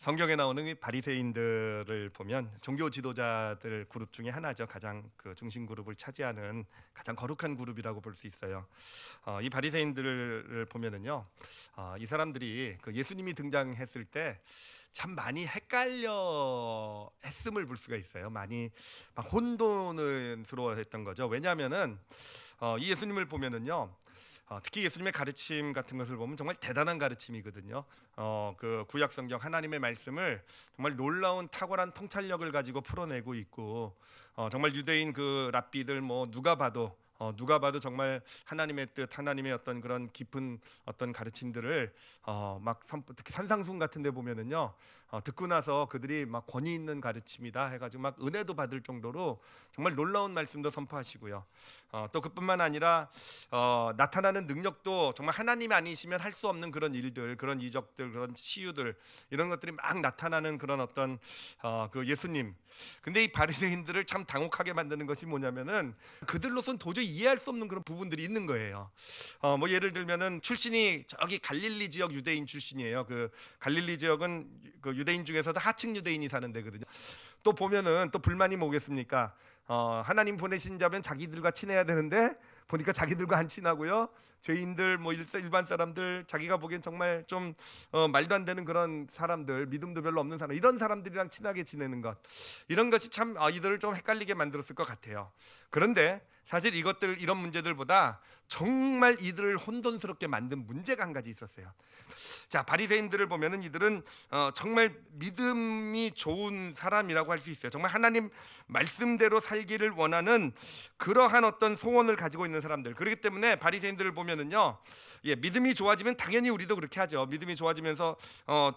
성경에 나오는 이 바리새인들을 보면 종교 지도자들 그룹 중에 하나죠. 가장 그 중심 그룹을 차지하는 가장 거룩한 그룹이라고 볼 수 있어요. 이 바리새인들을 보면은요, 이 사람들이 그 예수님이 등장했을 때 참 많이 헷갈려 했음을 볼 수가 있어요. 많이 막 혼돈스러워했던 거죠. 왜냐하면은 이 예수님을 보면은요. 특히 예수님의 가르침 같은 것을 보면 정말 대단한 가르침이거든요. 그 구약 성경 하나님의 말씀을 정말 놀라운 탁월한 통찰력을 가지고 풀어내고 있고, 정말 유대인 그 랍비들 뭐 누가 봐도 정말 하나님의 뜻, 하나님의 어떤 그런 깊은 어떤 가르침들을 막 특히 산상순 같은데 보면은요, 듣고 나서 그들이 막 권위 있는 가르침이다 해가지고 막 은혜도 받을 정도로 정말 놀라운 말씀도 선포하시고요. 또 그뿐만 아니라 나타나는 능력도 정말 하나님이 아니시면 할 수 없는 그런 일들, 그런 이적들, 그런 치유들, 이런 것들이 막 나타나는 그런 어떤 그 예수님. 근데 이 바리새인들을 참 당혹하게 만드는 것이 뭐냐면은 그들로선 도저히 이해할 수 없는 그런 부분들이 있는 거예요. 뭐 예를 들면은 출신이 저기 갈릴리 지역 유대인 출신이에요. 그 갈릴리 지역은 그 유대인 중에서도 하층 유대인이 사는 데거든요. 또 보면은 또 불만이 뭐겠습니까? 하나님 보내신 자면 자기들과 친해야 되는데 보니까 자기들과 안 친하고요. 죄인들 뭐 일반 사람들, 자기가 보기엔 정말 좀 말도 안 되는 그런 사람들, 믿음도 별로 없는 사람, 이런 사람들이랑 친하게 지내는 것, 이런 것이 참 이들을 좀 헷갈리게 만들었을 것 같아요. 그런데 사실 이런 문제들보다 정말 이들을 혼돈스럽게 만든 문제가 한 가지 있었어요. 자, 바리새인들을 보면은 이들은 정말 믿음이 좋은 사람이라고 할 수 있어요. 정말 하나님 말씀대로 살기를 원하는 그러한 어떤 소원을 가지고 있는 사람들. 그렇기 때문에 바리새인들을 보면은요, 믿음이 좋아지면 당연히 우리도 그렇게 하죠. 믿음이 좋아지면서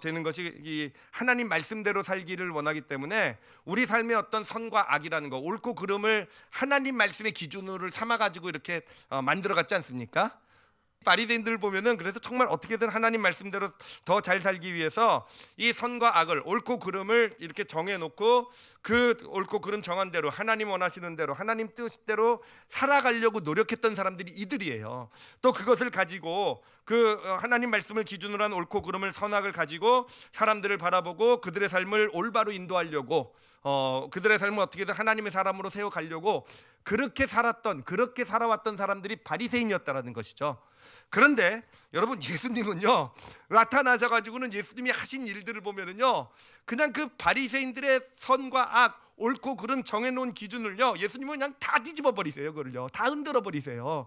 되는 것이 이 하나님 말씀대로 살기를 원하기 때문에 우리 삶의 어떤 선과 악이라는 거, 옳고 그름을 하나님 말씀의 기준으로 삼아 가지고 이렇게 만들어갔지 않습니까? 바리새인들을 보면은 그래서 정말 어떻게든 하나님 말씀대로 더 잘 살기 위해서 이 선과 악을, 옳고 그름을 이렇게 정해놓고 그 옳고 그름 정한 대로, 하나님 원하시는 대로, 하나님 뜻대로 살아가려고 노력했던 사람들이 이들이에요. 또 그것을 가지고 그 하나님 말씀을 기준으로 한 옳고 그름을, 선악을 가지고 사람들을 바라보고 그들의 삶을 올바로 인도하려고, 그들의 삶을 어떻게든 하나님의 사람으로 세워가려고 그렇게 살아왔던 사람들이 바리새인이었다라는 것이죠. 그런데 여러분, 예수님은요, 나타나셔가지고는 예수님이 하신 일들을 보면은요, 그냥 그 바리새인들의 선과 악, 옳고 그름 정해놓은 기준을요, 예수님은 그냥 다 뒤집어 버리세요. 그걸요, 다 흔들어 버리세요.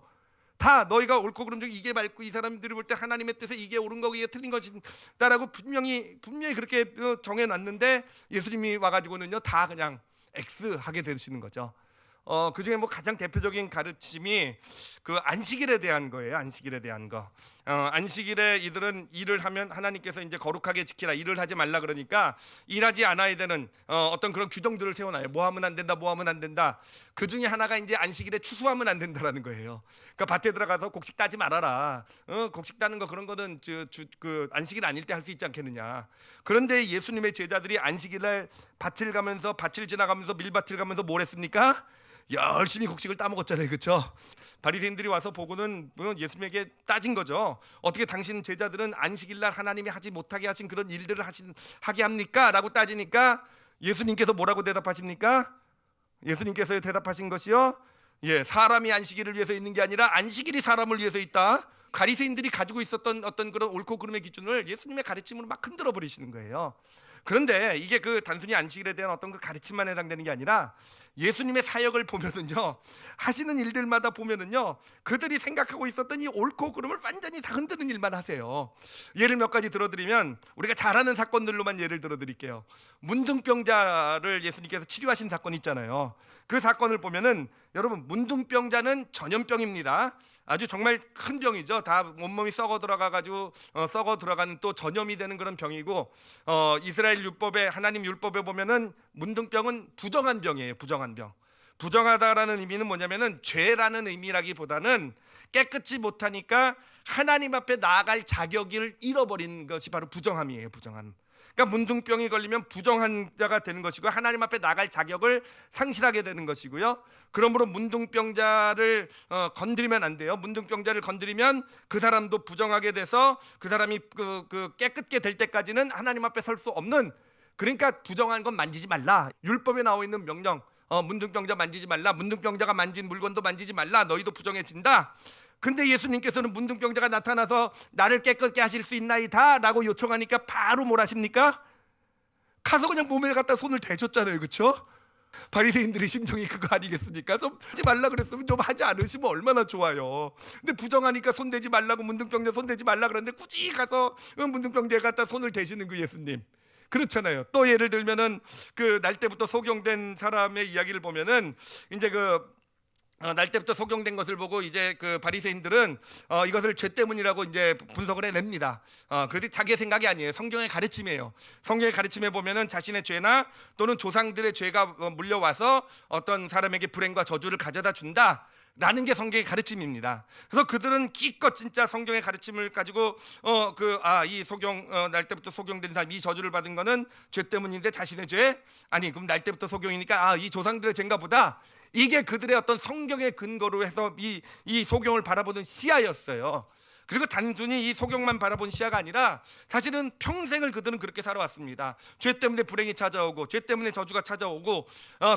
다 너희가 옳고 그름 중 이게 맞고, 이 사람들이 볼 때 하나님의 뜻에 이게 옳은 거고 이게 틀린 것이다라고 분명히 그렇게 정해놨는데, 예수님이 와가지고는요 다 그냥 X 하게 되시는 거죠. 그 중에 뭐 가장 대표적인 가르침이 그 안식일에 대한 거예요. 안식일에 대한 거. 안식일에 이들은 일을 하면 하나님께서 이제 거룩하게 지키라, 일을 하지 말라 그러니까 일하지 않아야 되는 어떤 그런 규정들을 세워놔요. 뭐 하면 안 된다, 뭐 하면 안 된다. 그 중에 하나가 이제 안식일에 추수하면 안 된다라는 거예요. 그러니까 밭에 들어가서 곡식 따지 말아라. 곡식 따는 거 그런 거는 그 안식일 아닐 때 할 수 있지 않겠느냐. 그런데 예수님의 제자들이 안식일날 밭을 지나가면서 밀밭을 가면서 뭘 했습니까? 열심히 곡식을 따먹었잖아요. 그렇죠? 바리새인들이 와서 보고는 예수님에게 따진 거죠. 어떻게 당신 제자들은 안식일날 하나님이 하지 못하게 하신 그런 일들을 하게 합니까? 라고 따지니까 예수님께서 뭐라고 대답하십니까? 예수님께서 대답하신 것이요, 사람이 안식일을 위해서 있는 게 아니라 안식일이 사람을 위해서 있다. 바리새인들이 가지고 있었던 어떤 그런 옳고 그름의 기준을 예수님의 가르침으로 막 흔들어 버리시는 거예요. 그런데 이게 그 단순히 안식일에 대한 어떤 그 가르침만 해당되는 게 아니라 예수님의 사역을 보면은요, 하시는 일들마다 보면은요, 그들이 생각하고 있었던 이 옳고 그름을 완전히 다 흔드는 일만 하세요. 예를 몇 가지 들어드리면, 우리가 잘 아는 사건들로만 예를 들어드릴게요. 문둥병자를 예수님께서 치료하신 사건 있잖아요. 그 사건을 보면은 여러분, 문둥병자는 전염병입니다. 아주 정말 큰 병이죠. 다 온몸이 썩어 들어가가지고 썩어 들어가는 또 전염이 되는 그런 병이고, 이스라엘 율법에, 하나님 율법에 보면은 문둥병은 부정한 병이에요. 부정한 병. 부정하다라는 의미는 뭐냐면은 죄라는 의미라기보다는 깨끗이 못하니까 하나님 앞에 나아갈 자격을 잃어버린 것이 바로 부정함이에요. 부정함. 그러니까 문둥병이 걸리면 부정한 자가 되는 것이고 하나님 앞에 나갈 자격을 상실하게 되는 것이고요. 그러므로 문둥병자를 건드리면 안 돼요. 문둥병자를 건드리면 그 사람도 부정하게 돼서 그 사람이 깨끗게 될 때까지는 하나님 앞에 설 수 없는, 그러니까 부정한 건 만지지 말라. 율법에 나와 있는 명령, 문둥병자 만지지 말라. 문둥병자가 만진 물건도 만지지 말라. 너희도 부정해진다. 근데 예수님께서는 문둥병자가 나타나서 나를 깨끗게 하실 수 있나이다 라고 요청하니까 바로 뭘 하십니까? 가서 그냥 몸에 갖다 손을 대셨잖아요. 그렇죠? 바리새인들의 심정이 그거 아니겠습니까? 좀 하지 말라 그랬으면 좀 하지 않으시면 얼마나 좋아요. 근데 부정하니까 손 대지 말라고, 문둥병자 손 대지 말라 그러는데 굳이 가서 문둥병자에 갖다 손을 대시는 그 예수님, 그렇잖아요. 또 예를 들면은 그 날 때부터 소경된 사람의 이야기를 보면은 이제 날 때부터 소경된 것을 보고 이제 그 바리새인들은 이것을 죄 때문이라고 이제 분석을 해냅니다. 그게 자기의 생각이 아니에요. 성경의 가르침이에요. 성경의 가르침에 보면은 자신의 죄나 또는 조상들의 죄가 물려와서 어떤 사람에게 불행과 저주를 가져다 준다 라는 게 성경의 가르침입니다. 그래서 그들은 기껏 진짜 성경의 가르침을 가지고 이 날 때부터 소경된 사람, 이 저주를 받은 거는 죄 때문인데 자신의 죄? 아니, 그럼 날 때부터 소경이니까 이 조상들의 죄인가 보다. 이게 그들의 어떤 성경의 근거로 해서 이 소경을 바라보는 시야였어요. 그리고 단순히 이 소경만 바라본 시야가 아니라 사실은 평생을 그들은 그렇게 살아왔습니다. 죄 때문에 불행이 찾아오고, 죄 때문에 저주가 찾아오고,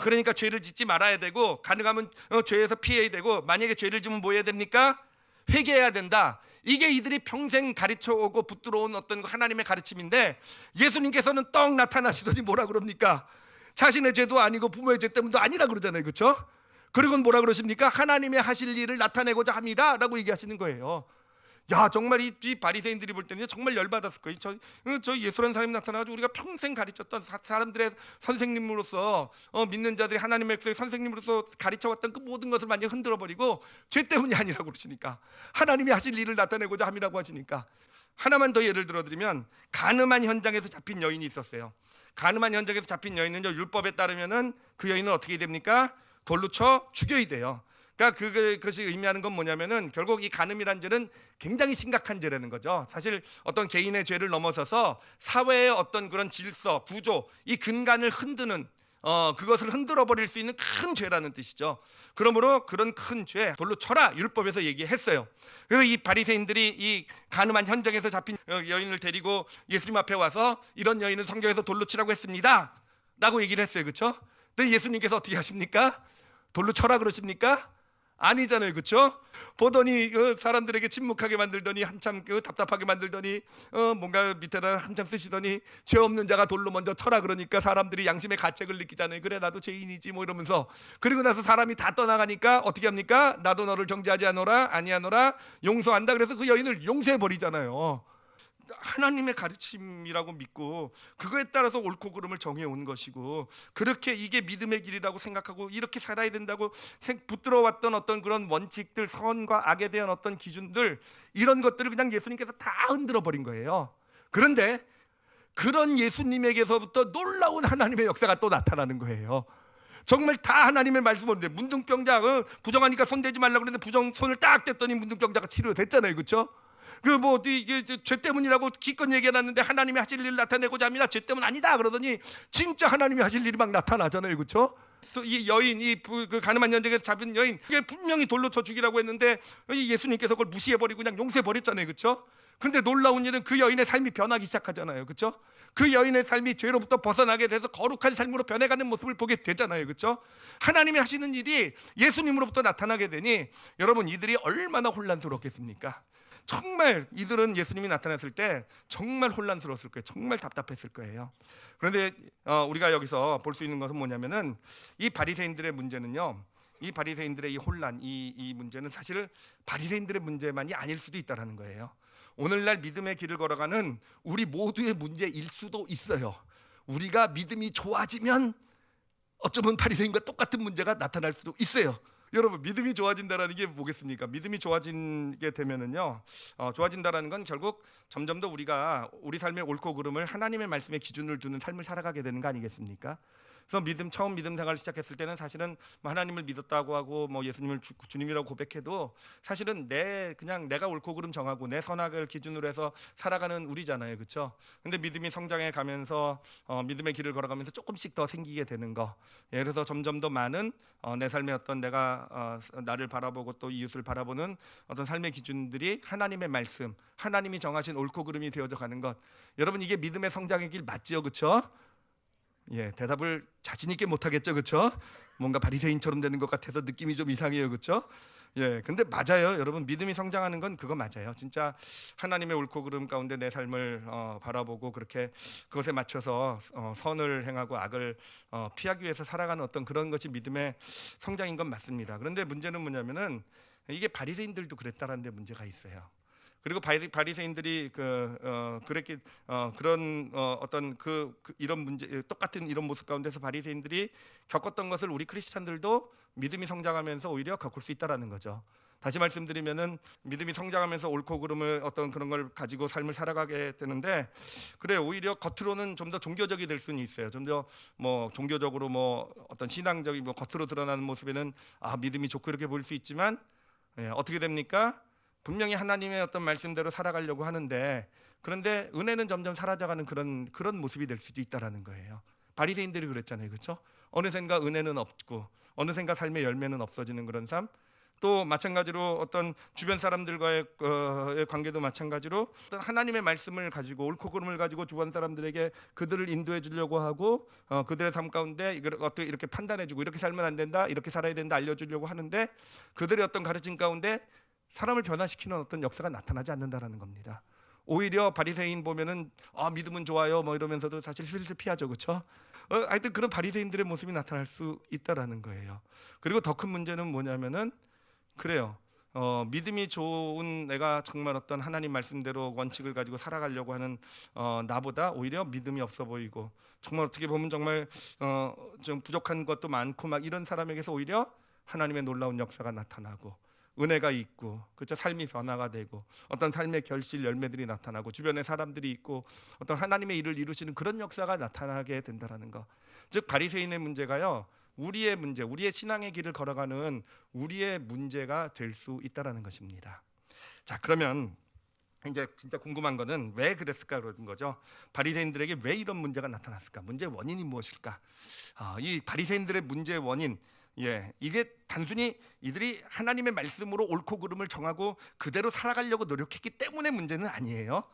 그러니까 죄를 짓지 말아야 되고, 가능하면 죄에서 피해야 되고, 만약에 죄를 지면 뭐 해야 됩니까? 회개해야 된다. 이게 이들이 평생 가르쳐오고 붙들어온 어떤 하나님의 가르침인데, 예수님께서는 떡 나타나시더니 뭐라 그럽니까? 자신의 죄도 아니고 부모의 죄 때문도 아니라 그러잖아요. 그렇죠? 그리고 뭐라 그러십니까? 하나님의 하실 일을 나타내고자 함이라 라고 얘기하시는 거예요. 야, 정말 이 바리새인들이 볼 때는 정말 열받았을 거예요. 저 예수라는 사람이 나타나가지고 우리가 평생 가르쳤던 사람들의 선생님으로서, 믿는 자들이 하나님의 백성의 선생님으로서 가르쳐왔던 그 모든 것을 완전히 흔들어버리고 죄 때문이 아니라고 그러시니까, 하나님이 하실 일을 나타내고자 함이라고 하시니까. 하나만 더 예를 들어드리면, 간음한 현장에서 잡힌 여인이 있었어요. 간음한 현장에서 잡힌 여인은요, 율법에 따르면은 그 여인은 어떻게 됩니까? 돌로 쳐 죽여야 돼요. 그러니까 그것이 의미하는 건 뭐냐면은 결국 이 간음이란 죄는 굉장히 심각한 죄라는 거죠. 사실 어떤 개인의 죄를 넘어서서 사회의 어떤 그런 질서, 구조, 이 근간을 흔드는, 그것을 흔들어 버릴 수 있는 큰 죄라는 뜻이죠. 그러므로 그런 큰 죄 돌로 쳐라 율법에서 얘기했어요. 그래서 이 바리새인들이 이 간음한 현장에서 잡힌 여인을 데리고 예수님 앞에 와서 이런 여인은 성경에서 돌로 치라고 했습니다 라고 얘기를 했어요. 그렇죠? 근데 예수님께서 어떻게 하십니까? 돌로 쳐라 그러십니까? 아니잖아요. 그렇죠? 보더니 사람들에게 침묵하게 만들더니, 한참 답답하게 만들더니, 뭔가 밑에다 한참 쓰시더니 죄 없는 자가 돌로 먼저 쳐라 그러니까 사람들이 양심의 가책을 느끼잖아요. 그래, 나도 죄인이지 뭐 이러면서. 그리고 나서 사람이 다 떠나가니까 어떻게 합니까? 나도 너를 정죄하지 아니하노라 용서한다. 그래서 그 여인을 용서해 버리잖아요. 하나님의 가르침이라고 믿고 그거에 따라서 옳고 그름을 정해온 것이고, 그렇게 이게 믿음의 길이라고 생각하고 이렇게 살아야 된다고 붙들어왔던 어떤 그런 원칙들, 선과 악에 대한 어떤 기준들, 이런 것들을 그냥 예수님께서 다 흔들어 버린 거예요. 그런데 그런 예수님에게서부터 놀라운 하나님의 역사가 또 나타나는 거예요. 정말 다 하나님의 말씀인데, 문둥병자 부정하니까 손 대지 말라고 그랬는데 손을 딱 댔더니 문둥병자가 치료됐잖아요. 그렇죠? 이게 죄 때문이라고 기껏 얘기해놨는데 하나님이 하실 일을 나타내고자 합니다. 죄 때문 아니다 그러더니 진짜 하나님이 하실 일이 막 나타나잖아요. 그렇죠? 이 여인, 그 간음한 현장에서 잡은 여인, 그게 분명히 돌로 쳐 죽이라고 했는데 예수님께서 그걸 무시해버리고 그냥 용서해버렸잖아요. 그렇죠? 근데 놀라운 일은 그 여인의 삶이 변하기 시작하잖아요. 그렇죠? 그 여인의 삶이 죄로부터 벗어나게 돼서 거룩한 삶으로 변해가는 모습을 보게 되잖아요. 그렇죠? 하나님이 하시는 일이 예수님으로부터 나타나게 되니 여러분, 이들이 얼마나 혼란스럽겠습니까? 정말 이들은 예수님이 나타났을 때 정말 혼란스러웠을 거예요. 정말 답답했을 거예요. 그런데 우리가 여기서 볼 수 있는 것은 뭐냐면은, 이 바리새인들의 문제는요, 이 바리새인들의 이 혼란, 이 문제는 사실 바리새인들의 문제만이 아닐 수도 있다라는 거예요. 오늘날 믿음의 길을 걸어가는 우리 모두의 문제일 수도 있어요. 우리가 믿음이 좋아지면 어쩌면 바리새인과 똑같은 문제가 나타날 수도 있어요. 여러분, 믿음이 좋아진다라는 게 뭐겠습니까? 믿음이 좋아지게 되면은요, 좋아진다라는 건 결국 점점 더 우리가 우리 삶의 옳고 그름을 하나님의 말씀에 기준을 두는 삶을 살아가게 되는 거 아니겠습니까? 그래서 처음 믿음 생활을 시작했을 때는 사실은 뭐 하나님을 믿었다고 하고 뭐 예수님을 주님이라고 고백해도 사실은 그냥 내가 옳고 그름 정하고 내 선악을 기준으로 해서 살아가는 우리잖아요, 그렇죠? 근데 믿음이 성장해 가면서 믿음의 길을 걸어가면서 조금씩 더 생기게 되는 거. 예, 그래서 점점 더 많은 내 삶의 어떤 내가 나를 바라보고 또 이웃을 바라보는 어떤 삶의 기준들이 하나님의 말씀, 하나님이 정하신 옳고 그름이 되어져 가는 것. 여러분, 이게 믿음의 성장의 길 맞지요, 그렇죠? 예, 대답을 자신 있게 못 하겠죠, 그렇죠? 뭔가 바리새인처럼 되는 것 같아서 느낌이 좀 이상해요, 그렇죠? 예, 근데 맞아요, 여러분. 믿음이 성장하는 건 그거 맞아요. 진짜 하나님의 옳고 그름 가운데 내 삶을 바라보고 그렇게 그것에 맞춰서 선을 행하고 악을 피하기 위해서 살아가는 어떤 그런 것이 믿음의 성장인 건 맞습니다. 그런데 문제는 뭐냐면은 이게 바리새인들도 그랬다라는 데 문제가 있어요. 그리고 바리새인들이 그랬기 그런 어떤 이런 문제, 똑같은 이런 모습 가운데서 바리새인들이 겪었던 것을 우리 크리스찬들도 믿음이 성장하면서 오히려 겪을 수 있다라는 거죠. 다시 말씀드리면은 믿음이 성장하면서 옳고 그름을 어떤 그런 걸 가지고 삶을 살아가게 되는데, 그래 오히려 겉으로는 좀 더 종교적이 될 수는 있어요. 좀 더 뭐 종교적으로 뭐 어떤 신앙적인 뭐 겉으로 드러나는 모습에는 믿음이 좋고 이렇게 보일 수 있지만, 예, 어떻게 됩니까? 분명히 하나님의 어떤 말씀대로 살아가려고 하는데, 그런데 은혜는 점점 사라져가는 그런 모습이 될 수도 있다라는 거예요. 바리새인들이 그랬잖아요, 그렇죠? 어느샌가 은혜는 없고 어느샌가 삶의 열매는 없어지는 그런 삶. 또 마찬가지로 어떤 주변 사람들과의 관계도 마찬가지로 어떤 하나님의 말씀을 가지고 옳고 그름을 가지고 주변 사람들에게 그들을 인도해 주려고 하고 그들의 삶 가운데 이걸 어떻게 이렇게 판단해 주고 이렇게 살면 안 된다, 이렇게 살아야 된다 알려주려고 하는데, 그들의 어떤 가르침 가운데 사람을 변화시키는 어떤 역사가 나타나지 않는다라는 겁니다. 오히려 바리새인 보면은 믿음은 좋아요 뭐 이러면서도 사실 슬슬 피하죠, 그렇죠? 하여튼 그런 바리새인들의 모습이 나타날 수 있다라는 거예요. 그리고 더 큰 문제는 뭐냐면은 그래요. 믿음이 좋은 내가 정말 어떤 하나님 말씀대로 원칙을 가지고 살아가려고 하는 나보다 오히려 믿음이 없어 보이고 정말 어떻게 보면 정말 좀 부족한 것도 많고 막 이런 사람에게서 오히려 하나님의 놀라운 역사가 나타나고 은혜가 있고, 그렇죠? 삶이 변화가 되고 어떤 삶의 결실 열매들이 나타나고 주변에 사람들이 있고 어떤 하나님의 일을 이루시는 그런 역사가 나타나게 된다라는 거. 즉 바리새인의 문제가요, 우리의 문제, 우리의 신앙의 길을 걸어가는 우리의 문제가 될 수 있다라는 것입니다. 자, 그러면 이제 진짜 궁금한 거는 왜 그랬을까 그런 거죠. 바리새인들에게 왜 이런 문제가 나타났을까? 문제의 원인이 무엇일까? 이 바리새인들의 문제의 원인, 예, 이게 단순히 이들이 하나님의 말씀으로 옳고 그름을 정하고 그대로 살아가려고 노력했기 때문에 문제는 아니에요.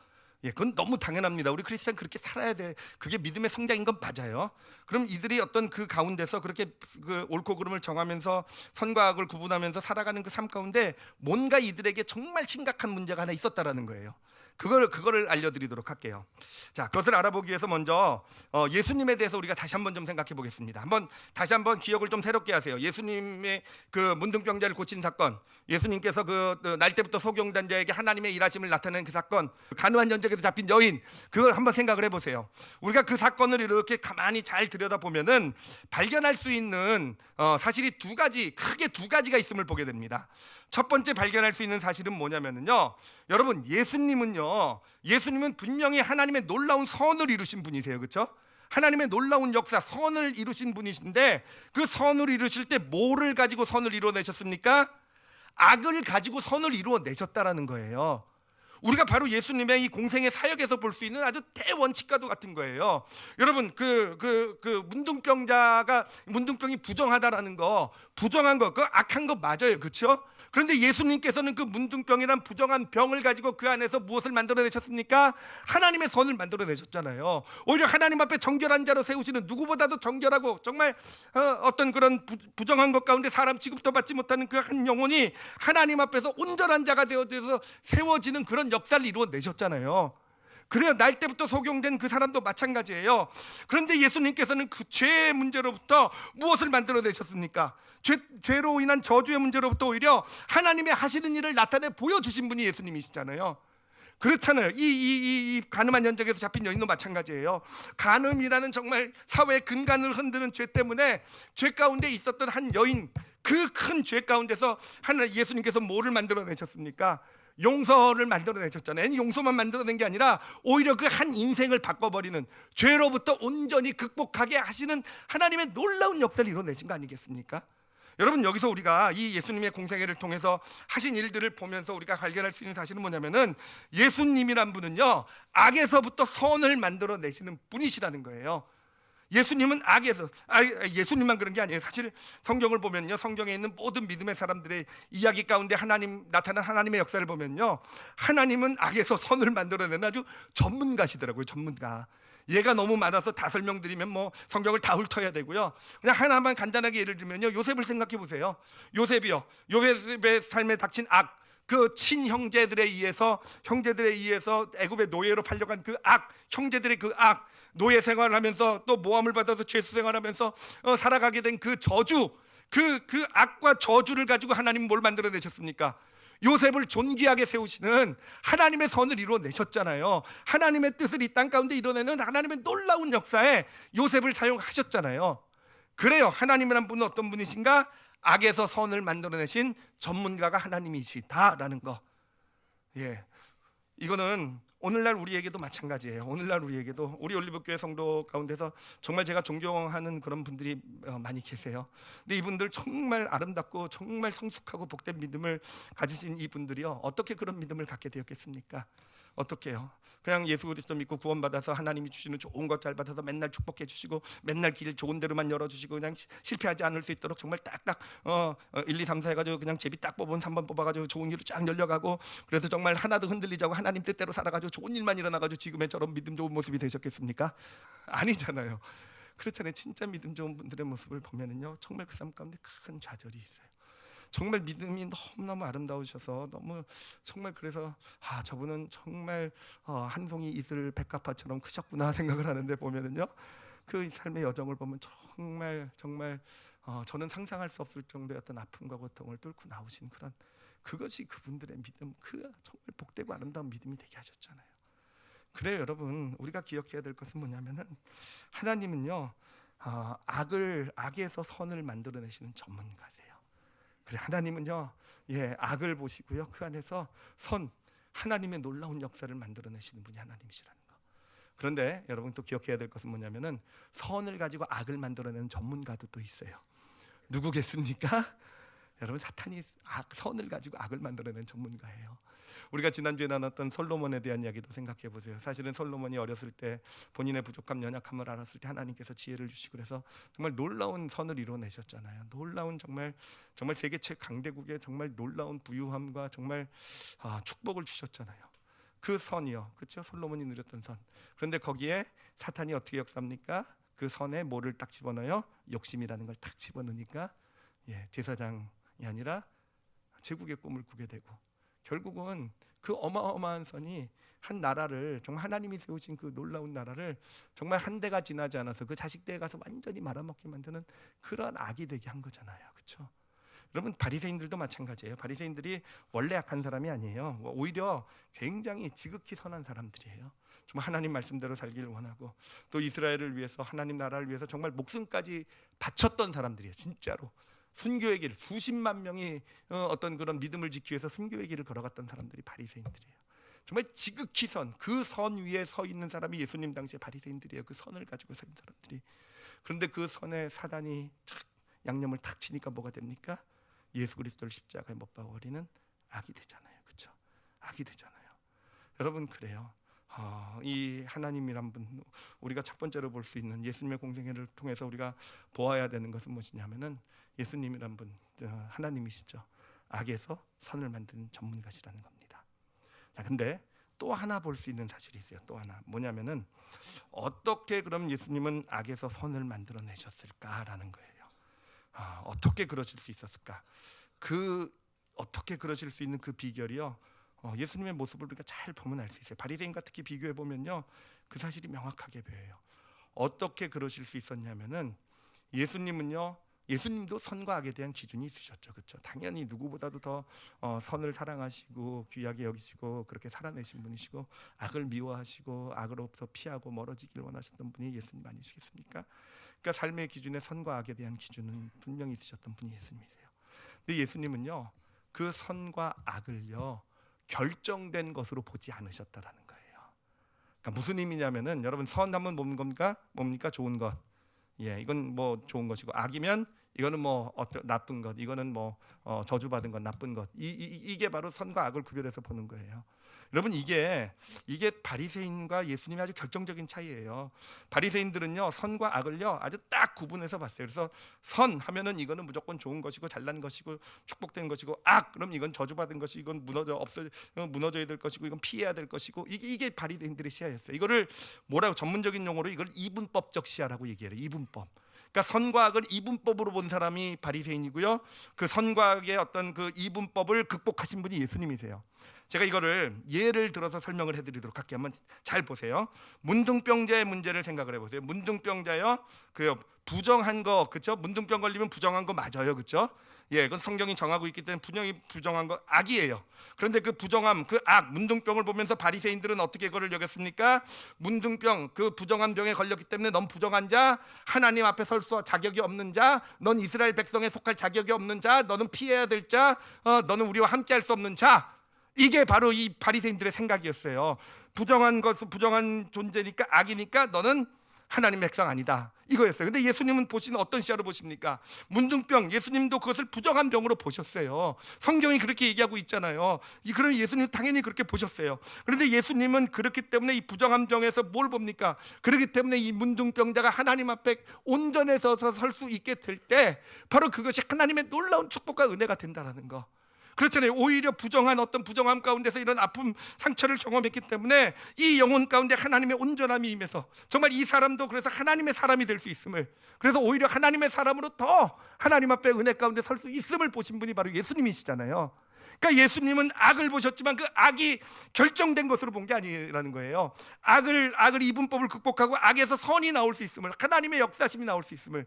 예, 그건 너무 당연합니다. 우리 크리스찬 그렇게 살아야 돼. 그게 믿음의 성장인 건 맞아요. 그럼 이들이 어떤 그 가운데서 그렇게 그 옳고 그름을 정하면서 선과 악을 구분하면서 살아가는 그 삶 가운데 뭔가 이들에게 정말 심각한 문제가 하나 있었다라는 거예요. 그거를 알려드리도록 할게요. 자, 그것을 알아보기 위해서 먼저 예수님에 대해서 우리가 다시 한번 좀 생각해 보겠습니다. 다시 한번 기억을 좀 새롭게 하세요. 예수님의 그 문둥병자를 고친 사건, 예수님께서 날 때부터 소경된 자에게 하나님의 일하심을 나타내는 그 사건, 가누안 전쟁에서 잡힌 여인, 그걸 한번 생각을 해보세요. 우리가 그 사건을 이렇게 가만히 잘 들여다보면은 발견할 수 있는 사실이 크게 두 가지가 있음을 보게 됩니다. 첫 번째 발견할 수 있는 사실은 뭐냐면요, 여러분 예수님은 분명히 하나님의 놀라운 선을 이루신 분이세요, 그렇죠? 하나님의 놀라운 역사, 선을 이루신 분이신데 그 선을 이루실 때 뭐를 가지고 선을 이루어내셨습니까? 악을 가지고 선을 이루어내셨다라는 거예요. 우리가 바로 예수님의 이 공생의 사역에서 볼 수 있는 아주 대원칙과도 같은 거예요. 여러분 문둥병이 부정하다라는 거, 부정한 거, 그 악한 거 맞아요, 그렇죠? 그런데 예수님께서는 그 문둥병이란 부정한 병을 가지고 그 안에서 무엇을 만들어내셨습니까? 하나님의 선을 만들어내셨잖아요. 오히려 하나님 앞에 정결한 자로 세우시는, 누구보다도 정결하고 정말 어떤 그런 부정한 것 가운데 사람 취급도 받지 못하는 그 한 영혼이 하나님 앞에서 온전한 자가 되어서 세워지는 그런 역사를 이루어내셨잖아요. 그래요. 날 때부터 소경된 그 사람도 마찬가지예요. 그런데 예수님께서는 그 죄의 문제로부터 무엇을 만들어내셨습니까? 죄로 인한 저주의 문제로부터 오히려 하나님의 하시는 일을 나타내 보여주신 분이 예수님이시잖아요. 그렇잖아요. 이 간음한 전쟁에서 잡힌 여인도 마찬가지예요. 간음이라는 정말 사회의 근간을 흔드는 죄 때문에 죄 가운데 있었던 한 여인, 그 큰 죄 가운데서 예수님께서 뭐를 만들어내셨습니까? 용서를 만들어내셨잖아요. 용서만 만들어낸 게 아니라 오히려 그 한 인생을 바꿔버리는, 죄로부터 온전히 극복하게 하시는 하나님의 놀라운 역사를 이뤄내신 거 아니겠습니까? 여러분, 여기서 우리가 이 예수님의 공생애를 통해서 하신 일들을 보면서 우리가 발견할 수 있는 사실은 뭐냐면은, 예수님이란 분은요, 악에서부터 선을 만들어내시는 분이시라는 거예요. 예수님은 악에서, 예수님만 그런 게 아니에요. 사실 성경을 보면요, 성경에 있는 모든 믿음의 사람들의 이야기 가운데 나타난 하나님의 역사를 보면요, 하나님은 악에서 선을 만들어내는 아주 전문가시더라고요. 전문가. 얘가 너무 많아서 다 설명드리면 뭐 성경을 다 훑어야 되고요. 그냥 하나만 간단하게 예를 들면요, 요셉을 생각해 보세요. 요셉의 삶에 닥친 악, 그 친형제들에 의해서 애굽의 노예로 팔려간 그 악, 형제들의 그 악, 노예 생활을 하면서 또 모함을 받아서 죄수 생활하면서 살아가게 된 그 저주, 그 악과 저주를 가지고 하나님은 뭘 만들어내셨습니까? 요셉을 존귀하게 세우시는 하나님의 선을 이루어내셨잖아요. 하나님의 뜻을 이 땅 가운데 이뤄내는 하나님의 놀라운 역사에 요셉을 사용하셨잖아요. 그래요. 하나님이란 분은 어떤 분이신가? 악에서 선을 만들어내신 전문가가 하나님이시다라는 거. 예, 이거는 오늘날 우리에게도 마찬가지예요. 오늘날 우리에게도, 우리 올리브교회 성도 가운데서 정말 제가 존경하는 그런 분들이 많이 계세요. 근데 이분들 정말 아름답고 정말 성숙하고 복된 믿음을 가지신 이분들이요, 어떻게 그런 믿음을 갖게 되었겠습니까? 어떻게요? 그냥 예수 그리스도 믿고 구원받아서 하나님이 주시는 좋은 것 잘 받아서 맨날 축복해 주시고 맨날 길 좋은 데로만 열어주시고 그냥 실패하지 않을 수 있도록 정말 딱딱 1, 2, 3, 4 해가지고 그냥 제비 딱 뽑은 3번 뽑아가지고 좋은 길로 쫙 열려가고, 그래서 정말 하나도 흔들리자고 하나님 뜻대로 살아가지고 좋은 일만 일어나가지고 지금의 저런 믿음 좋은 모습이 되셨겠습니까? 아니잖아요. 그렇잖아요. 진짜 믿음 좋은 분들의 모습을 보면은요, 정말 그 삶 가운데 큰 좌절이 있어요. 정말 믿음이 너무너무 아름다우셔서 너무 정말, 그래서 저분은 정말 한 송이 이슬 백합화처럼 크셨구나 생각을 하는데, 보면은요, 그 삶의 여정을 보면 정말 저는 상상할 수 없을 정도의 어떤 아픔과 고통을 뚫고 나오신 그런, 그것이 그분들의 믿음, 그 정말 복되고 아름다운 믿음이 되게 하셨잖아요. 그래요, 여러분, 우리가 기억해야 될 것은 뭐냐면은, 하나님은요, 악에서 선을 만들어내시는 전문가세요. 그래, 하나님은요, 악을 보시고요, 그 안에서 하나님의 놀라운 역사를 만들어내시는 분이 하나님이시라는 거. 그런데 여러분, 또 기억해야 될 것은 뭐냐면은, 선을 가지고 악을 만들어내는 전문가도 또 있어요. 누구겠습니까? 여러분, 사탄이 선을 가지고 악을 만들어내는 전문가예요. 우리가 지난주에 나눴던 솔로몬에 대한 이야기도 생각해 보세요. 사실은 솔로몬이 어렸을 때 본인의 부족함, 연약함을 알았을 때 하나님께서 지혜를 주시고 그래서 정말 놀라운 선을 이뤄내셨잖아요. 놀라운 정말 세계 최강대국의 정말 놀라운 부유함과 정말 축복을 주셨잖아요. 그 선이요, 그렇죠? 솔로몬이 누렸던 선. 그런데 거기에 사탄이 어떻게 역사합니까? 그 선에 뭐를 딱 집어넣어요? 욕심이라는 걸 딱 집어넣으니까 제사장이 아니라 제국의 꿈을 꾸게 되고, 결국은 그 어마어마한 선이 한 나라를, 정말 하나님이 세우신 그 놀라운 나라를 정말 한 대가 지나지 않아서 그 자식대에 가서 완전히 말아먹게 만드는 그런 악이 되게 한 거잖아요. 그렇죠? 여러분, 바리새인들도 마찬가지예요. 바리새인들이 원래 악한 사람이 아니에요. 오히려 굉장히 지극히 선한 사람들이에요. 정말 하나님 말씀대로 살기를 원하고, 또 이스라엘을 위해서, 하나님 나라를 위해서 정말 목숨까지 바쳤던 사람들이에요. 진짜로 순교의 길, 수십만 명이 어떤 그런 믿음을 지키기 위해서 순교의 길을 걸어갔던 사람들이 바리새인들이에요. 정말 지극히 그 선 위에 서 있는 사람이 예수님 당시에 바리새인들이에요. 그 선을 가지고 서 있는 사람들이. 그런데 그 선에 사단이 착 양념을 탁 치니까 뭐가 됩니까? 예수 그리스도를 십자가에 못 박아버리는 악이 되잖아요. 그렇죠? 악이 되잖아요. 여러분, 그래요. 이 하나님이란 분, 우리가 첫 번째로 볼 수 있는 예수님의 공생애를 통해서 우리가 보아야 되는 것은 무엇이냐면은, 예수님이란 분, 하나님이시죠. 악에서 선을 만드는 전문가시라는 겁니다. 자, 근데 또 하나 볼 수 있는 사실이 있어요. 또 하나, 뭐냐면은, 어떻게 그럼 예수님은 악에서 선을 만들어내셨을까라는 거예요. 어떻게 그러실 수 있었을까? 어떻게 그러실 수 있는 그 비결이요, 예수님의 모습을 우리가 잘 보면 알 수 있어요. 바리새인과 특히 비교해 보면요, 그 사실이 명확하게 보여요. 어떻게 그러실 수 있었냐면은, 예수님도 선과 악에 대한 기준이 있으셨죠. 그렇죠? 당연히 누구보다도 더 선을 사랑하시고 귀하게 여기시고 그렇게 살아내신 분이시고, 악을 미워하시고 악으로부터 피하고 멀어지길 원하셨던 분이 예수님 아니시겠습니까? 그러니까 삶의 기준에 선과 악에 대한 기준은 분명히 있으셨던 분이 예수님이세요. 근데 예수님은요, 그 선과 악을요 결정된 것으로 보지 않으셨다라는 거예요. 그러니까 무슨 의미냐면은 여러분 선 하면 뭡니까? 좋은 것. 예, 이건 뭐 좋은 것이고 악이면 이거는 뭐 나쁜 것. 이거는 뭐 저주받은 것, 나쁜 것. 이게 바로 선과 악을 구별해서 보는 거예요. 여러분 이게 바리새인과 예수님의 아주 결정적인 차이예요. 바리새인들은요 선과 악을요 아주 딱 구분해서 봤어요. 그래서 선 하면은 이거는 무조건 좋은 것이고 잘난 것이고 축복된 것이고, 악 그럼 이건 저주받은 것이, 이건 무너져야 될 것이고, 이건 피해야 될 것이고, 이게 바리새인들의 시야였어요. 이거를 뭐라고 전문적인 용어로 이걸 이분법적 시야라고 얘기해요. 이분법. 그러니까 선과 악을 이분법으로 본 사람이 바리새인이고요. 그 선과 악의 어떤 그 이분법을 극복하신 분이 예수님이세요. 제가 이거를 예를 들어서 설명을 해드리도록 할게요. 한번 잘 보세요. 문둥병자의 문제를 생각을 해보세요. 문둥병자요, 그 부정한 거, 그렇죠? 문둥병 걸리면 부정한 거 맞아요, 그렇죠? 예, 그건 성경이 정하고 있기 때문에 부정한 거 악이에요. 그런데 그 부정함, 그 악, 문둥병을 보면서 바리새인들은 어떻게 그걸 여겼습니까? 문둥병, 그 부정한 병에 걸렸기 때문에 넌 부정한 자, 하나님 앞에 설 수 자격이 없는 자, 넌 이스라엘 백성에 속할 자격이 없는 자, 너는 피해야 될 자, 너는 우리와 함께할 수 없는 자. 이게 바로 이 바리새인들의 생각이었어요. 부정한 것은 부정한 존재니까, 악이니까 너는 하나님의 백성 아니다, 이거였어요. 근데 예수님은 보시는 어떤 시야로 보십니까? 문둥병, 예수님도 그것을 부정한 병으로 보셨어요. 성경이 그렇게 얘기하고 있잖아요. 그럼 예수님 당연히 그렇게 보셨어요. 그런데 예수님은 그렇기 때문에 이 부정한 병에서 뭘 봅니까? 그렇기 때문에 이 문둥병자가 하나님 앞에 온전히 서서 설 수 있게 될 때 바로 그것이 하나님의 놀라운 축복과 은혜가 된다는 거. 그렇잖아요. 오히려 어떤 부정함 가운데서 이런 아픔, 상처를 경험했기 때문에 이 영혼 가운데 하나님의 온전함이 임해서 정말 이 사람도 그래서 하나님의 사람이 될 수 있음을, 그래서 오히려 하나님의 사람으로 더 하나님 앞에 은혜 가운데 설 수 있음을 보신 분이 바로 예수님이시잖아요. 그러니까 예수님은 악을 보셨지만 그 악이 결정된 것으로 본 게 아니라는 거예요. 악을 이분법을 극복하고 악에서 선이 나올 수 있음을, 하나님의 역사심이 나올 수 있음을.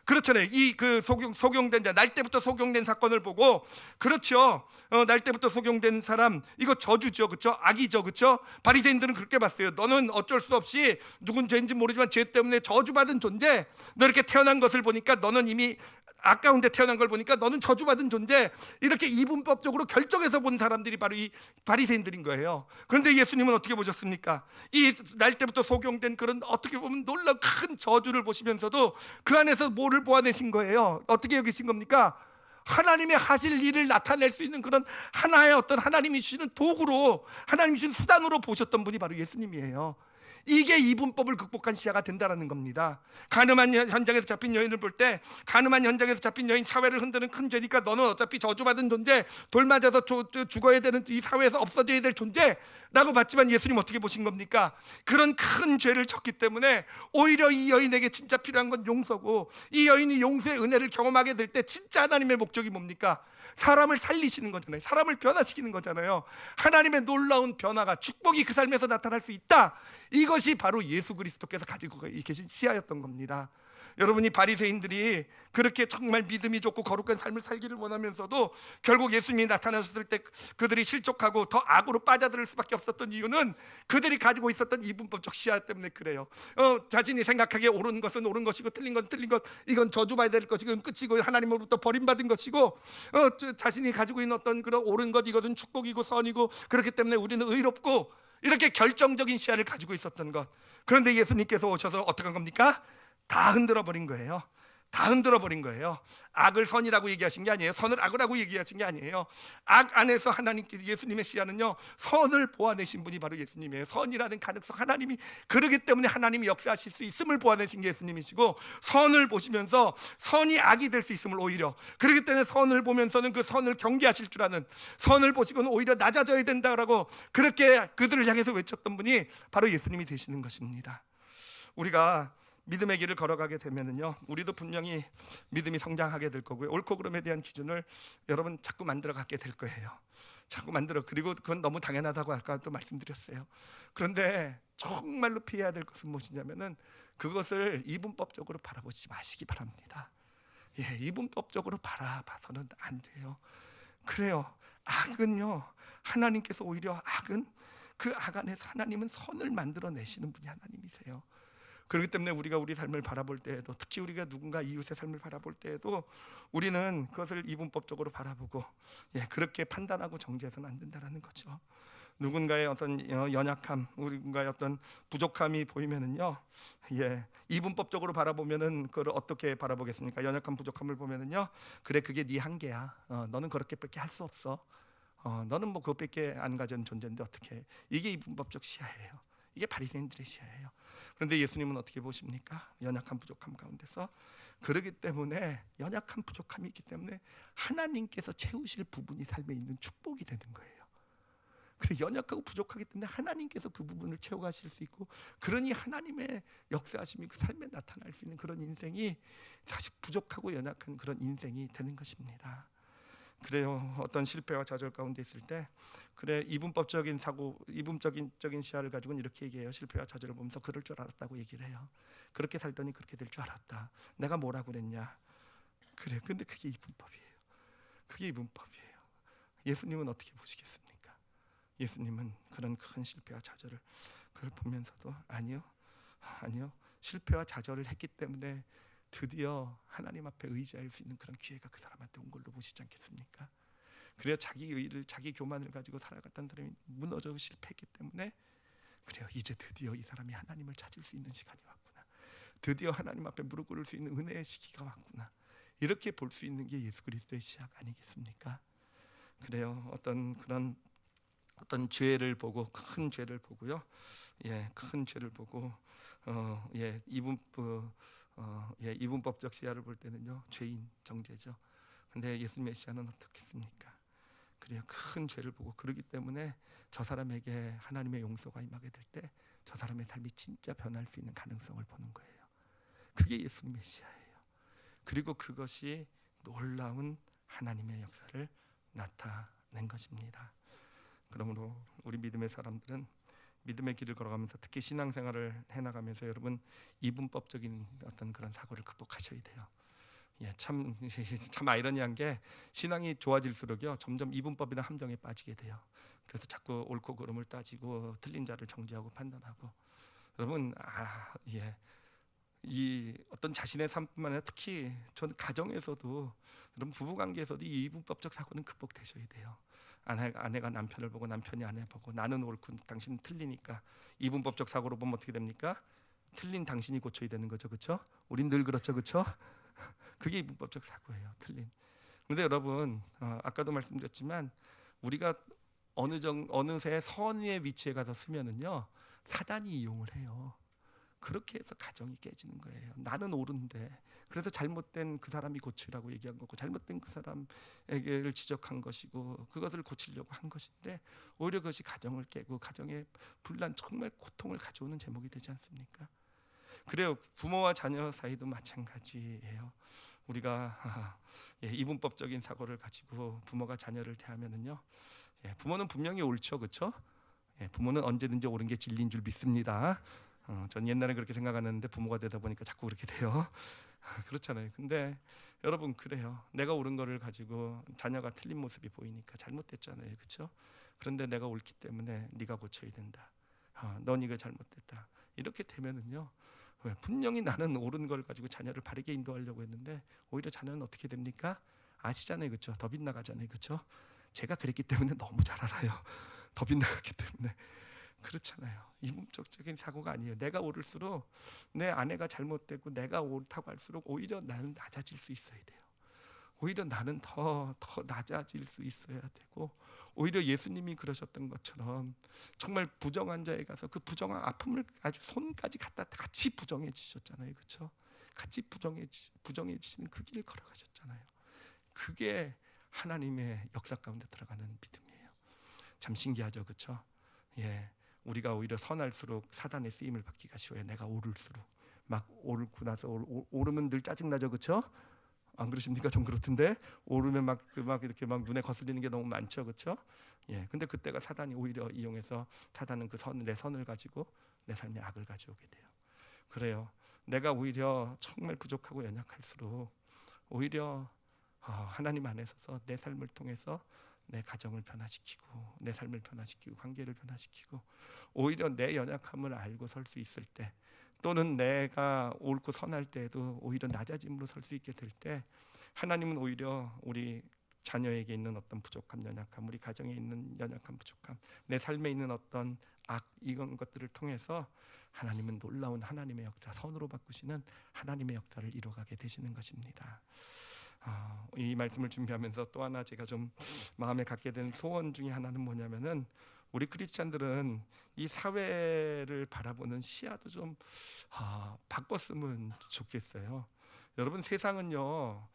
그렇잖아요. 이 그 소경된 자, 날 때부터 소경된 사건을 보고, 그렇죠. 날 때부터 소경된 사람, 이거 저주죠, 그렇죠? 악이죠, 그렇죠? 바리새인들은 그렇게 봤어요. 너는 어쩔 수 없이 누군 죄인지 모르지만 죄 때문에 저주받은 존재. 너 이렇게 태어난 것을 보니까 너는 이미 악 가운데 태어난 걸 보니까 너는 저주받은 존재. 이렇게 이분법적으로 결정해서 본 사람들이 바로 이 바리새인들인 거예요. 그런데 예수님은 어떻게 보셨습니까? 이 날 때부터 소경된 그런 어떻게 보면 놀라운 큰 저주를 보시면서도 그 안에서 뭐를 보아내신 거예요? 어떻게 여기신 겁니까? 하나님의 하실 일을 나타낼 수 있는 그런 하나의 어떤 하나님이 주시는 도구로, 하나님이 주신 수단으로 보셨던 분이 바로 예수님이에요. 이게 이분법을 극복한 시야가 된다는 겁니다. 가늠한 현장에서 잡힌 여인을 볼 때, 가늠한 현장에서 잡힌 여인, 사회를 흔드는 큰 죄니까 너는 어차피 저주받은 존재, 돌 맞아서 죽어야 되는 이 사회에서 없어져야 될 존재라고 봤지만 예수님 어떻게 보신 겁니까? 그런 큰 죄를 졌기 때문에 오히려 이 여인에게 진짜 필요한 건 용서고, 이 여인이 용서의 은혜를 경험하게 될 때 진짜 하나님의 목적이 뭡니까? 사람을 살리시는 거잖아요. 사람을 변화시키는 거잖아요. 하나님의 놀라운 변화가, 축복이 그 삶에서 나타날 수 있다. 이것이 바로 예수 그리스도께서 가지고 계신 시야였던 겁니다. 여러분이 바리새인들이 그렇게 정말 믿음이 좋고 거룩한 삶을 살기를 원하면서도 결국 예수님이 나타나셨을 때 그들이 실족하고 더 악으로 빠져들 수밖에 없었던 이유는 그들이 가지고 있었던 이분법적 시야 때문에 그래요. 자신이 생각하기에 옳은 것은 옳은 것이고 틀린 건 틀린 것, 이건 저주받아야 될 것이고 이건 끝이고 하나님으로부터 버림받은 것이고, 자신이 가지고 있는 어떤 그런 옳은 것, 이것은 축복이고 선이고 그렇기 때문에 우리는 의롭고, 이렇게 결정적인 시야를 가지고 있었던 것. 그런데 예수님께서 오셔서 어떻게 한 겁니까? 다 흔들어 버린 거예요. 다 흔들어 버린 거예요. 악을 선이라고 얘기하신 게 아니에요. 선을 악이라고 얘기하신 게 아니에요. 악 안에서 하나님께, 예수님의 시야는요, 선을 보아내신 분이 바로 예수님이에요. 선이라는 가능성, 하나님이 그러기 때문에 하나님이 역사하실 수 있음을 보아내신 게 예수님이시고, 선을 보시면서 선이 악이 될 수 있음을 오히려, 그렇기 때문에 선을 보면서는 그 선을 경계하실 줄 아는, 선을 보시고는 오히려 낮아져야 된다라고 그렇게 그들을 향해서 외쳤던 분이 바로 예수님이 되시는 것입니다. 우리가 믿음의 길을 걸어가게 되면은요, 우리도 분명히 믿음이 성장하게 될 거고요, 옳고 그름에 대한 기준을 여러분 자꾸 만들어 갖게 될 거예요. 자꾸 그리고 그건 너무 당연하다고 아까도 말씀드렸어요. 그런데 정말로 피해야 될 것은 무엇이냐면은 그것을 이분법적으로 바라보지 마시기 바랍니다. 예, 이분법적으로 바라봐서는 안 돼요. 그래요. 악은요, 하나님께서 오히려 그 악 안에서 하나님은 선을 만들어 내시는 분이 하나님이세요. 그렇기 때문에 우리가 우리 삶을 바라볼 때에도, 특히 우리가 누군가 이웃의 삶을 바라볼 때에도 우리는 그것을 이분법적으로 바라보고 그렇게 판단하고 정죄해서는 안 된다라는 거죠. 누군가의 어떤 연약함, 누군가의 어떤 부족함이 보이면은요, 이분법적으로 바라보면은 그걸 어떻게 바라보겠습니까? 연약함, 부족함을 보면은요, 그래, 그게 네 한계야. 너는 그렇게밖에 할 수 없어. 너는 뭐 그것밖에 안 가진 존재인데 어떻게? 이게 이분법적 시야예요. 이게 바리새인들의 시야예요. 그런데 예수님은 어떻게 보십니까? 연약함, 부족함 가운데서, 그러기 때문에 연약함, 부족함이 있기 때문에 하나님께서 채우실 부분이 삶에 있는 축복이 되는 거예요. 그래, 연약하고 부족하기 때문에 하나님께서 그 부분을 채워가실 수 있고, 그러니 하나님의 역사하심이 그 삶에 나타날 수 있는 그런 인생이, 사실 부족하고 연약한 그런 인생이 되는 것입니다. 그래요. 어떤 실패와 좌절 가운데 있을 때, 그래, 이분법적인 사고, 이분적인 시야를 가지고는 이렇게 얘기해요. 실패와 좌절을 보면서 그럴 줄 알았다고 얘기를 해요. 그렇게 살더니 그렇게 될 줄 알았다. 내가 뭐라고 그랬냐? 그래, 근데 그게 이분법이에요. 그게 이분법이에요. 예수님은 어떻게 보시겠습니까? 예수님은 그런 큰 실패와 좌절을 그걸 보면서도 아니요, 실패와 좌절을 했기 때문에 드디어 하나님 앞에 의지할 수 있는 그런 기회가 그 사람한테 온 걸로 보시지 않겠습니까? 그래야 자기 의를, 자기 교만을 가지고 살아갔던 사람이 무너져 실패했기 때문에, 그래요, 이제 드디어 이 사람이 하나님을 찾을 수 있는 시간이 왔구나. 드디어 하나님 앞에 무릎 꿇을 수 있는 은혜의 시기가 왔구나. 이렇게 볼 수 있는 게 예수 그리스도의 시작 아니겠습니까? 그래요. 어떤 죄를 보고, 큰 죄를 보고요. 큰 죄를 보고 이분법적 시야를 볼 때는요, 죄인, 정죄죠. 근데 예수님의 시야는 어떻겠습니까? 그래요, 큰 죄를 보고, 그러기 때문에 저 사람에게 하나님의 용서가 임하게 될 때 저 사람의 삶이 진짜 변할 수 있는 가능성을 보는 거예요. 그게 예수님의 시야예요. 그리고 그것이 놀라운 하나님의 역사를 나타낸 것입니다. 그러므로 우리 믿음의 사람들은 믿음의 길을 걸어가면서, 특히 신앙생활을 해나가면서 여러분, 이분법적인 어떤 그런 사고를 극복하셔야 돼요. 참 아이러니한 게, 신앙이 좋아질수록요 점점 이분법이나 함정에 빠지게 돼요. 그래서 자꾸 옳고 그름을 따지고 틀린 자를 정죄하고 판단하고. 여러분, 이 어떤 자신의 삶뿐만 아니라 특히 전 가정에서도, 여러분 부부관계에서도 이 이분법적 사고는 극복되셔야 돼요. 아내가 남편을 보고 남편이 아내 보고, 나는 옳고 당신은 틀리니까, 이분법적 사고로 보면 어떻게 됩니까? 틀린 당신이 고쳐야 되는 거죠, 그렇죠? 우린 늘 그렇죠, 그렇죠? 그게 이분법적 사고예요, 틀린. 그런데 여러분, 아까도 말씀드렸지만, 우리가 어느새 선의 위치에 가서 쓰면은요, 사단이 이용을 해요. 그렇게 해서 가정이 깨지는 거예요. 나는 옳은데, 그래서 잘못된 그 사람이 고치라고 얘기한 거고, 잘못된 그 사람에게를 지적한 것이고, 그것을 고치려고 한 것인데, 오히려 그것이 가정을 깨고 가정의 분란, 정말 고통을 가져오는 제목이 되지 않습니까? 그래요. 부모와 자녀 사이도 마찬가지예요. 우리가 이분법적인 사고를 가지고 부모가 자녀를 대하면은요, 부모는 분명히 옳죠, 그렇죠? 부모는 언제든지 옳은 게 진리인 줄 믿습니다. 전 옛날에 그렇게 생각하는데 부모가 되다 보니까 자꾸 그렇게 돼요. 그렇잖아요. 근데 여러분, 그래요. 내가 옳은 거를 가지고 자녀가 틀린 모습이 보이니까 잘못됐잖아요, 그렇죠? 그런데 내가 옳기 때문에 네가 고쳐야 된다. 넌 이거 잘못됐다. 이렇게 되면은요, 분명히 나는 옳은 걸 가지고 자녀를 바르게 인도하려고 했는데, 오히려 자녀는 어떻게 됩니까? 아시잖아요, 그렇죠? 더 빗나가잖아요, 그렇죠? 제가 그랬기 때문에 너무 잘 알아요. 더 빗나갔기 때문에. 그렇잖아요. 이분법적인 사고가 아니에요. 내가 옳을수록, 내 아내가 잘못되고 내가 옳다고 할수록 오히려 나는 낮아질 수 있어야 돼요. 오히려 나는 더 낮아질 수 있어야 되고, 오히려 예수님이 그러셨던 것처럼 정말 부정한 자에 가서 그 부정한 아픔을 아주 손까지 갖다 같이 부정해 주셨잖아요, 그렇죠? 같이 부정해 주시는 그 길을 걸어가셨잖아요. 그게 하나님의 역사 가운데 들어가는 믿음이에요. 참 신기하죠, 그렇죠? 우리가 오히려 선할수록 사단의 쓰임을 받기가 쉬워요. 내가 오를수록. 막 오르고 나서 오르면 늘 짜증나죠, 그렇죠? 안 그러십니까? 좀 그렇던데, 오르면 막 이렇게 막 눈에 거슬리는 게 너무 많죠, 그렇죠? 근데 그때가 사단이 오히려 이용해서, 사단은 내 선을 가지고 내 삶에 악을 가져오게 돼요. 그래요. 내가 오히려 정말 부족하고 연약할수록 오히려 하나님 안에 서서 내 삶을 통해서 내 가정을 변화시키고, 내 삶을 변화시키고, 관계를 변화시키고, 오히려 내 연약함을 알고 설 수 있을 때 또는 내가 옳고 선할 때에도 오히려 낮아짐으로 설 수 있게 될 때 하나님은 오히려 우리 자녀에게 있는 어떤 부족함, 연약함, 우리 가정에 있는 연약함, 부족함, 내 삶에 있는 어떤 악, 이런 것들을 통해서 하나님은 놀라운 하나님의 역사, 선으로 바꾸시는 하나님의 역사를 이루어가게 되시는 것입니다. 이 말씀을 준비하면서 또 하나 제가 좀 마음에 갖게 된 소원 중에 하나는 뭐냐면은, 우리 크리스찬들은 이 사회를 바라보는 시야도 좀 바꿨으면 좋겠어요. 여러분, 세상은요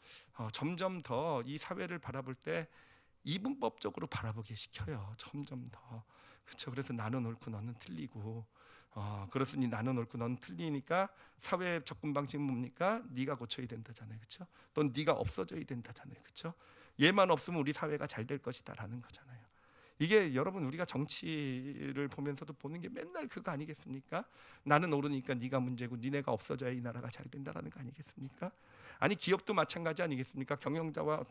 점점 더 이 사회를 바라볼 때 이분법적으로 바라보게 시켜요. 점점 더. 그렇죠. 그래서 나는 옳고 너는 틀리고, 그렇으니 나는 옳고 너는 틀리니까 사회 접근 방식은 뭡니까? 네가 고쳐야 된다잖아요. 그렇죠? 또 네가 없어져야 된다잖아요. 그렇죠? 얘만 없으면 우리 사회가 잘 될 것이다라는 거잖아요. 이게 여러분, 우리가 정치를 보면서도 보는 게 맨날 그거 아니겠습니까? 나는 옳으니까 네가 문제고 니네가 없어져야 이 나라가 잘 된다라는 거 아니겠습니까? 아니, 기업도 마찬가지 아니겠습니까? 경영자와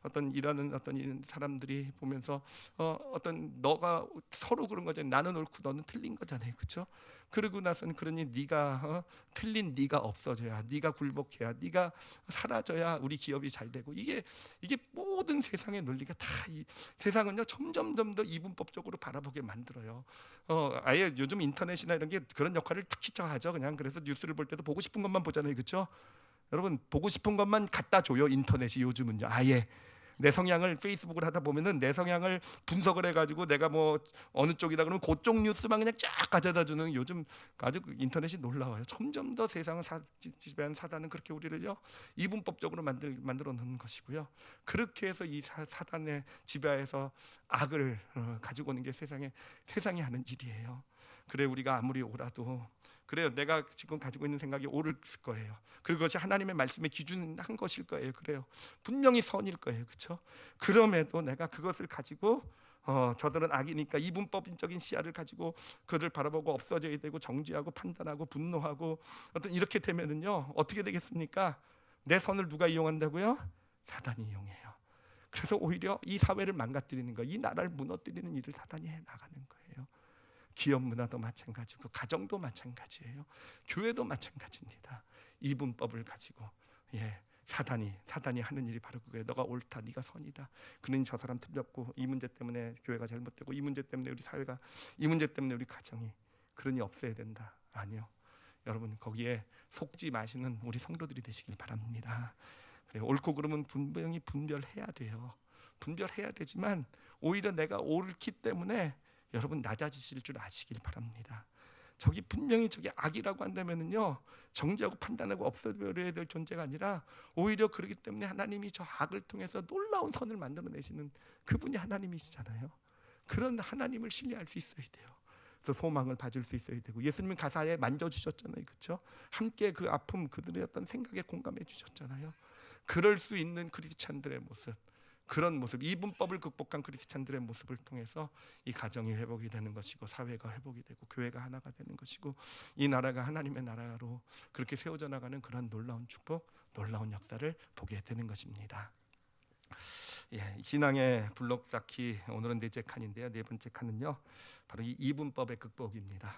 어떤 일하는 어떤 사람들이 보면서 어떤 너가 서로 그런 거잖아요. 나는 옳고 너는 틀린 거잖아요. 그렇죠? 그러고 나서는 그러니 네가 틀린 네가 없어져야, 네가 굴복해야, 네가 사라져야 우리 기업이 잘 되고, 이게 모든 세상의 논리가 다 이 세상은요 점점 더 이분법적으로 바라보게 만들어요. 아예 요즘 인터넷이나 이런 게 그런 역할을 특히 하죠. 그냥 그래서 뉴스를 볼 때도 보고 싶은 것만 보잖아요. 그렇죠? 여러분, 보고 싶은 것만 갖다 줘요. 인터넷이 요즘은요. 아예 내 성향을 페이스북을 하다 보면은 내 성향을 분석을 해가지고 내가 뭐 어느 쪽이다 그러면 그쪽 뉴스만 그냥 쫙 가져다 주는, 요즘 아주 인터넷이 놀라워요. 점점 더 세상을 지배한 사단은 그렇게 우리를요 이분법적으로 만들어 놓는 것이고요. 그렇게 해서 이 사단의 지배에서 악을 가지고 오는 게 세상이 하는 일이에요. 그래, 우리가 아무리 옳아도 그래요. 내가 지금 가지고 있는 생각이 옳을 거예요. 그것이 하나님의 말씀에 기준한 것일 거예요. 그래요. 분명히 선일 거예요. 그렇죠? 그럼에도 내가 그것을 가지고 저들은 악이니까 이분법적인 시야를 가지고 그들 바라보고 없어져야 되고, 정죄하고 판단하고 분노하고, 어떤 이렇게 되면은요 어떻게 되겠습니까? 내 선을 누가 이용한다고요? 사단이 이용해요. 그래서 오히려 이 사회를 망가뜨리는 거, 이 나라를 무너뜨리는 일을 사단이 해 나가는 거예요. 기업 문화도 마찬가지고, 가정도 마찬가지예요. 교회도 마찬가지입니다. 이분법을 가지고 사단이 하는 일이 바로 그거예요. 너가 옳다, 네가 선이다. 그러니 저 사람 틀렸고, 이 문제 때문에 교회가 잘못되고, 이 문제 때문에 우리 사회가, 이 문제 때문에 우리 가정이, 그러니 없애야 된다. 아니요. 여러분, 거기에 속지 마시는 우리 성도들이 되시길 바랍니다. 그래, 옳고 그름은 분명히 분별해야 돼요. 분별해야 되지만 오히려 내가 옳기 때문에 여러분 낮아지실 줄 아시길 바랍니다. 저기 분명히 저게 악이라고 한다면은요 정죄하고 판단하고 없애버려야 될 존재가 아니라, 오히려 그렇기 때문에 하나님이 저 악을 통해서 놀라운 선을 만들어내시는 그분이 하나님이시잖아요. 그런 하나님을 신뢰할 수 있어야 돼요. 그래서 소망을 받을 수 있어야 되고, 예수님은 가사에 만져주셨잖아요. 그렇죠? 함께 그 아픔, 그들의 어떤 생각에 공감해 주셨잖아요. 그럴 수 있는 크리스찬들의 모습, 그런 모습, 이분법을 극복한 크리스찬들의 모습을 통해서 이 가정이 회복이 되는 것이고, 사회가 회복이 되고, 교회가 하나가 되는 것이고, 이 나라가 하나님의 나라로 그렇게 세워져 나가는 그런 놀라운 축복, 놀라운 역사를 보게 되는 것입니다. 신앙의 블록 쌓기, 오늘은 넷째 칸인데요. 네 번째 칸은요 바로 이 이분법의 극복입니다.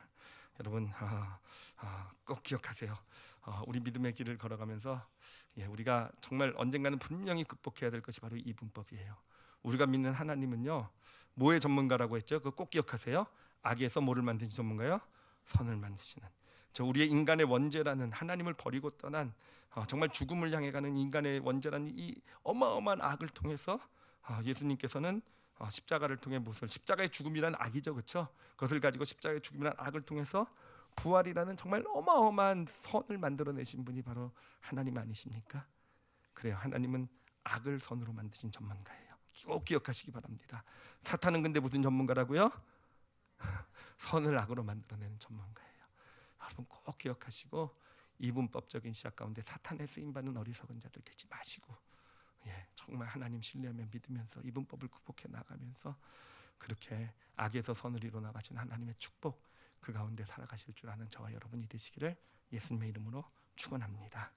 여러분 꼭 기억하세요. 우리 믿음의 길을 걸어가면서 우리가 정말 언젠가는 분명히 극복해야 될 것이 바로 이분법이에요. 우리가 믿는 하나님은요 뭐의 전문가라고 했죠? 그거 꼭 기억하세요. 악에서 뭐를 만드신 전문가요? 선을 만드시는, 저 우리의 인간의 원죄라는, 하나님을 버리고 떠난 정말 죽음을 향해 가는 인간의 원죄라는 이 어마어마한 악을 통해서 예수님께서는 십자가를 통해 무엇을, 십자가의 죽음이란 악이죠. 그렇죠? 그것을 가지고 십자가의 죽음이란 악을 통해서 부활이라는 정말 어마어마한 선을 만들어내신 분이 바로 하나님 아니십니까? 그래요. 하나님은 악을 선으로 만드신 전문가예요. 꼭 기억하시기 바랍니다. 사탄은 근데 무슨 전문가라고요? 선을 악으로 만들어내는 전문가예요. 여러분 꼭 기억하시고, 이분법적인 시각 가운데 사탄에 쓰임받는 어리석은 자들 되지 마시고, 정말 하나님 신뢰하며 믿으면서 이분법을 극복해 나가면서 그렇게 악에서 선을 이루어 나가신 하나님의 축복, 그 가운데 살아가실 줄 아는 저와 여러분이 되시기를 예수님의 이름으로 축원합니다.